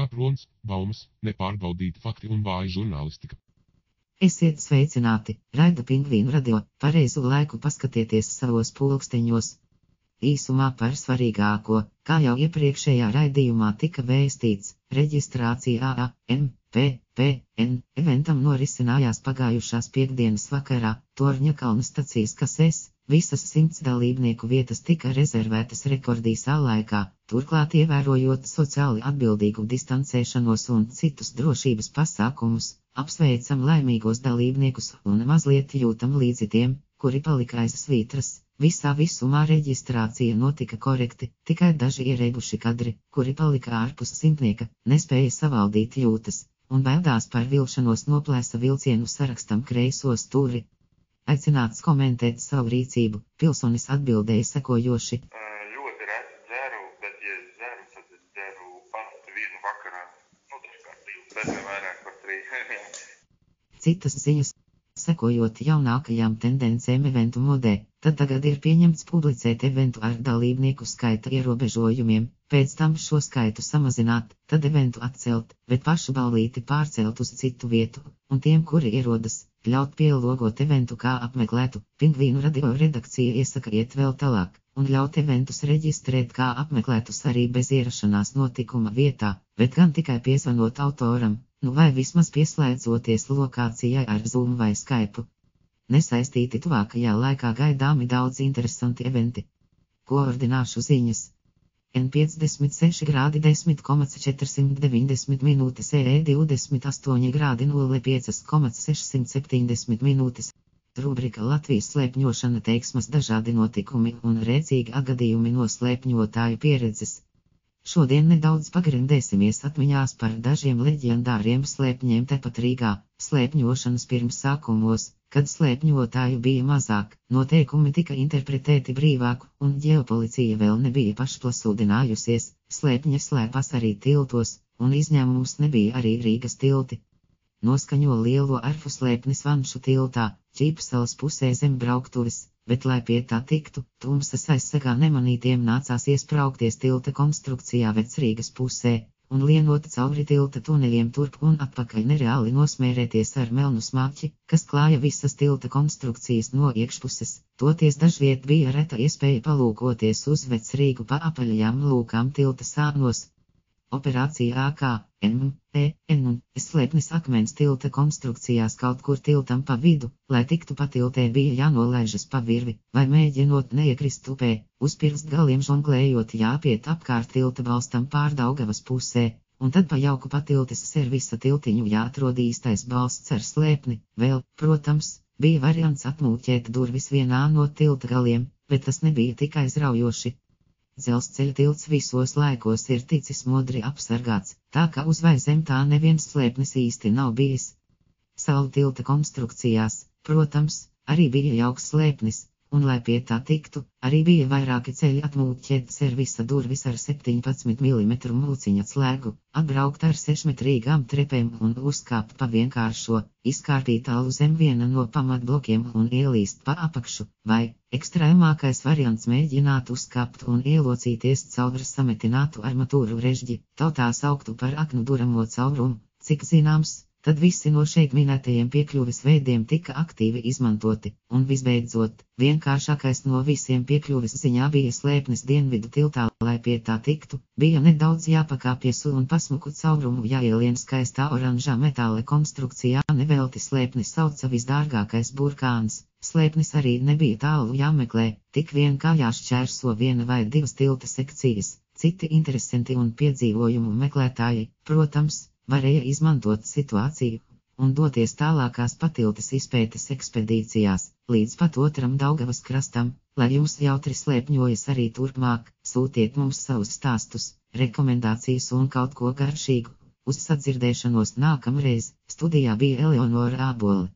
kaprons, baumas, nepārbaudīti fakti un vāja žurnālistika. Esiet sveicināti, raida Pingvīnu radio, pareizu laiku paskatieties savos pulksteņos. Īsumā par svarīgāko, kā jau iepriekšējā raidījumā tika vēstīts, reģistrācija AMPPN eventam norisinājās pagājušās piekdienas vakarā, Torņakalna stacijas kasēs, visas 100 dalībnieku vietas tika rezervētas rekordīsā laikā, turklāt ievērojot sociāli atbildīgu distancēšanos un citus drošības pasākumus. Apsveicam laimīgos dalībniekus un mazliet jūtam līdzi tiem, kuri palika aiz svītras. Visā visumā reģistrācija notika korekti, tikai daži ierēbuši kadri, kuri palika ārpus simtnieka, nespēja savaldīt jūtas, un baidās par vilšanos noplēsa vilcienu sarakstam kreiso stūri. Aicināts komentēt savu rīcību, pilsonis atbildēja sekojoši. Ļoti reti dzeru, bet ja dzeru, tad dzeru parasti vienu vakarā. Dažkārt 2, bet ne vairāk par 3. Citas ziņas. Sekojot jaunākajām tendencēm eventu modē, tad tagad ir pieņemts publicēt eventu ar dalībnieku skaita ierobežojumiem, pēc tam šo skaitu samazināt, tad eventu atcelt, bet pašu ballīti pārcelt uz citu vietu, un tiem, kuri ierodas, ļaut pielāgot eventu kā apmeklētu. Pingvīnu radio redakcija iesaka iet vēl tālāk, un ļaut eventus reģistrēt kā apmeklētus arī bez ierašanās notikuma vietā, bet gan tikai piezvanot autoram. Vai vismaz pieslēdzoties lokācijai ar Zoom vai Skype. Nesaistīti tuvākajā laikā gaidāmi daudz interesanti eventi. Koordināšu ziņas. N56 grādi 10,490 minūtes, EE 28 grādi 05,670 minūtes. Rubrika Latvijas slēpņošana, teiksmas, dažādi notikumi un rēcīgi atgadījumi no slēpņotāju pieredzes. Šodien nedaudz pagrindēsimies atmiņās par dažiem leģendāriem slēpņiem tepat Rīgā, slēpņošanas pirmsākumos, kad slēpņotāju bija mazāk, noteikumi tika interpretēti brīvāk, un ģeopolicija vēl nebija pašplūdinājusies, slēpņi slēpās arī tiltos, un izņēmums nebija arī Rīgas tilti. Noskaņo lielo arfu slēpnis Vanšu tiltā, Ķīpsalas pusē zem brauktuves. Bet, lai pie tā tiktu, tumsas aizsegā nemanītiem nācās iespraukties tilta konstrukcijā Vecrīgas pusē, un lienot cauri tilta tuneļiem turp un atpakaļ nereāli nosmērēties ar melnu smāķi, kas klāja visas tilta konstrukcijas no iekšpuses. Toties dažviet bija reta iespēja palūkoties uz Vecrīgu pa apaļajām lūkām tilta sānos. Operācija AKMPN un slēpnis akmens tilta konstrukcijās kaut kur tiltam pa vidu, lai tiktu pa tiltē bija jānolaižas pa virvi, vai mēģinot neiekrist upē, uz pirkstgaliem žonglējot jāpiet apkārt tilta balstam pār Daugavas pusē, un tad pa jauku pa tiltes servisa tiltiņu jāatrod īstais balsts ar slēpni. Vēl, protams, bija variants atmūķēt durvis vienā no tilta galiem, bet tas nebija tik aizraujoši. Dzelzceļa tilts visos laikos ir ticis modri apsargāts, tā ka uz vai zem tā neviens slēpnis īsti nav bijis. Salu tilta konstrukcijās, protams, arī bija jauks slēpnis, un lai pie tā tiktu, arī bija vairāki ceļi atmūķēt servisa durvis ar 17 mm mūciņa slēgu, atbraukt ar 6-metrīgām trepēm un uzkāpt pa vienkāršo, izkārtīt tālu zem viena no pamatblokiem un ielīst pa apakšu, vai, ekstrēmākais variants, mēģināt uzkāpt un ielocīties caur sametinātu armatūru režģi, tautā sauktu par aknu duramo caurumu. Cik zināms, tad visi no šeit minētajiem piekļuves veidiem tika aktīvi izmantoti, un visbeidzot, vienkāršākais no visiem piekļuves ziņā bija slēpnis Dienvidu tiltā, lai pie tā tiktu, bija nedaudz jāpakāpjas un pasmuku caurumu jāielien skaistā oranžā metāla konstrukcijā, nevelti slēpnis sauca visdārgākais burkāns. Slēpnis arī nebija tālu jāmeklē, tik vien kā jāšķērso viena vai divas tilta sekcijas, citi interesanti un piedzīvojumu meklētāji, protams, varēja izmantot situāciju un doties tālākās patiltes izpētes ekspedīcijās, līdz pat otram Daugavas krastam, lai jums jautri slēpņojas arī turpmāk, sūtiet mums savus stāstus, rekomendācijas un kaut ko garšīgu. Uz sadzirdēšanos nākamreiz. Studijā bija Eleonora Ābole.